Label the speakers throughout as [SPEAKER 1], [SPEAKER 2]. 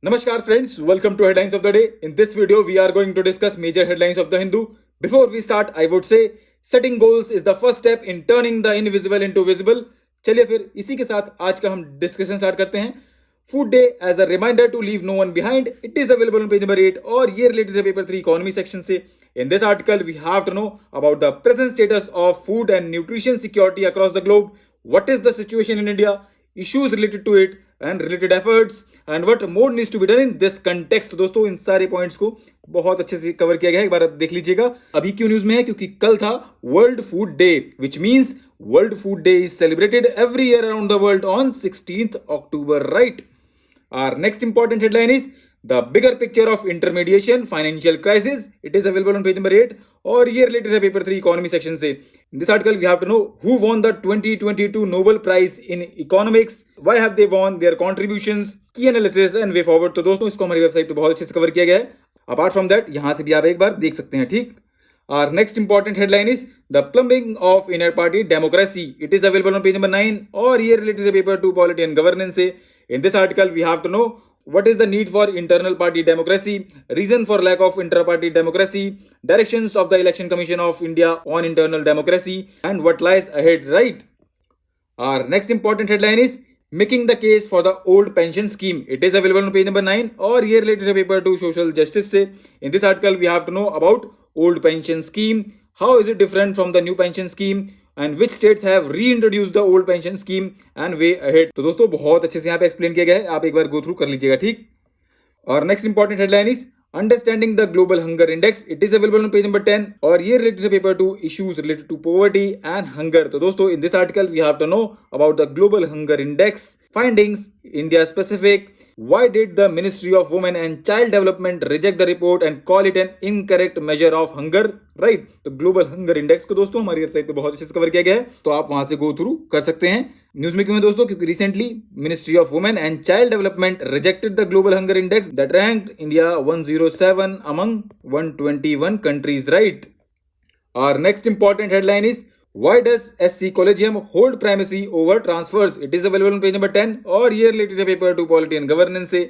[SPEAKER 1] Namaskar friends, welcome to Headlines of the Day. In this video, we are going to discuss major headlines of the Hindu. Before we start, I would say setting goals is the first step in turning the invisible into visible. चलिए फिर इसी के साथ आज का हम discussion start करते हैं. Food Day as a reminder to leave no one behind. It is available on page number 8 और ये related है paper 3 economy section से. In this article, we have to know about the present status of food and nutrition security across the globe. What is the situation in India? Issues related to it and related efforts and what more needs to be done in this context. तो दोस्तों इन सारे points को बहुत अच्छे से cover किया गया है. एक बार आप देख लीजिएगा. अभी क्यों न्यूज में है? क्योंकि कल था world food day, which means world food day is celebrated every year around the world on 16th October, right? Our next important headline is the bigger picture of intermediation financial crisis. It is available on page number 8 और ये related है paper 3 economy section से. In this article we have to know who won the 2022 Nobel Prize in Economics, why have they won, their contributions, key analysis and way forward. तो दोस्तों इसको हमारी website पे बहुत अच्छे से कवर किया गया है. अपार्ट फ्रॉम दैट यहाँ से भी आप एक बार देख सकते हैं. ठीक. Our next important headline is the plumbing of inner party democracy. It is available on page number 9 और ये related है paper 2 polity and governance से. In this article, we have to know what is the need for internal party democracy, reason for lack of inter-party democracy, directions of the Election Commission of India on internal democracy, and what lies ahead, right? Our next important headline is making the case for the old pension scheme. It is available on page number 9 और ये related है paper 2 social justice से. In this article, we have to know about old pension scheme, how is it different from the new pension scheme, and which states have reintroduced the old pension scheme and way ahead. तो दोस्तों बहुत अच्छे से यहाँ पे explain किया गया है, आप एक बार गो थ्रू कर लीजिएगा. ठीक. और next important headline is understanding the global hunger index. It is available on page number 10 और ये रिलेटेड है paper 2 issues related to poverty and hunger. तो दोस्तों in this article we have to know about the global hunger index, findings, India specific, why did the Ministry of Women and Child Development reject the report and call it an incorrect measure of hunger, right? तो global hunger index को दोस्तों हमारी website पे बहुत अच्छे से cover किया गया है, तो आप वहां से गो थ्रू कर सकते हैं. न्यूज में क्यों है दोस्तों? क्योंकि recently ministry of women and child development rejected the global hunger index that ranked India 107 among 121 countries, right? Our next important headline is why does SC Collegium hold primacy over transfers? It is available on page number 10 और ये related है paper 2 polity and governance से.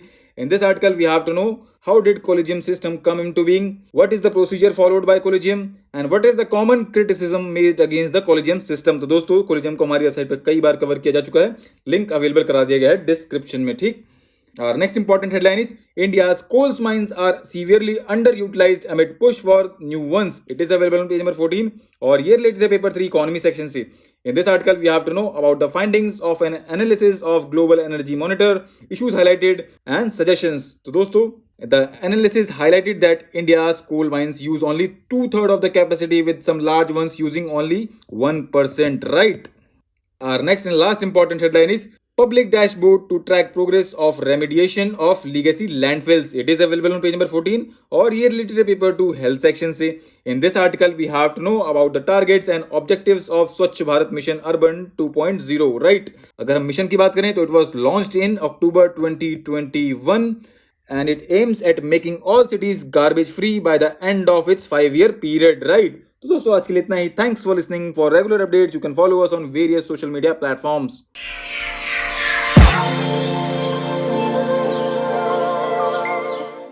[SPEAKER 1] In this article we have to know how did collegium system come into being, what is the procedure followed by collegium and what is the common criticism made against the collegium system. तो दोस्तों collegium को हमारी website पर कई बार cover किया जा चुका है, लिंक अवेलेबल करा दिया गया है डिस्क्रिप्शन में. ठीक. Our next important headline is India's coal mines are severely underutilized amid push for new ones. It is available on page number 14 और ये related है paper 3 economy section से. In this article we have to know about the findings of an analysis of global energy monitor, issues highlighted and suggestions. तो दोस्तों the analysis highlighted that India's coal mines use only 2/3 of the capacity with some large ones using only 1%, right? Our next and last important headline is public dashboard to track progress of remediation of legacy landfills. It is available on page number 14 और ये related है paper 2 health section से. In this article we have to know about the targets and objectives of Swachh Bharat Mission Urban 2.0, right? अगर हम mission की बात करें तो it was launched in October 2021 and it aims at making all cities garbage free by the end of its 5-year period, right? तो दोस्तों आज के लिए इतना ही. Thanks for listening. For regular updates you can follow us on various social media platforms.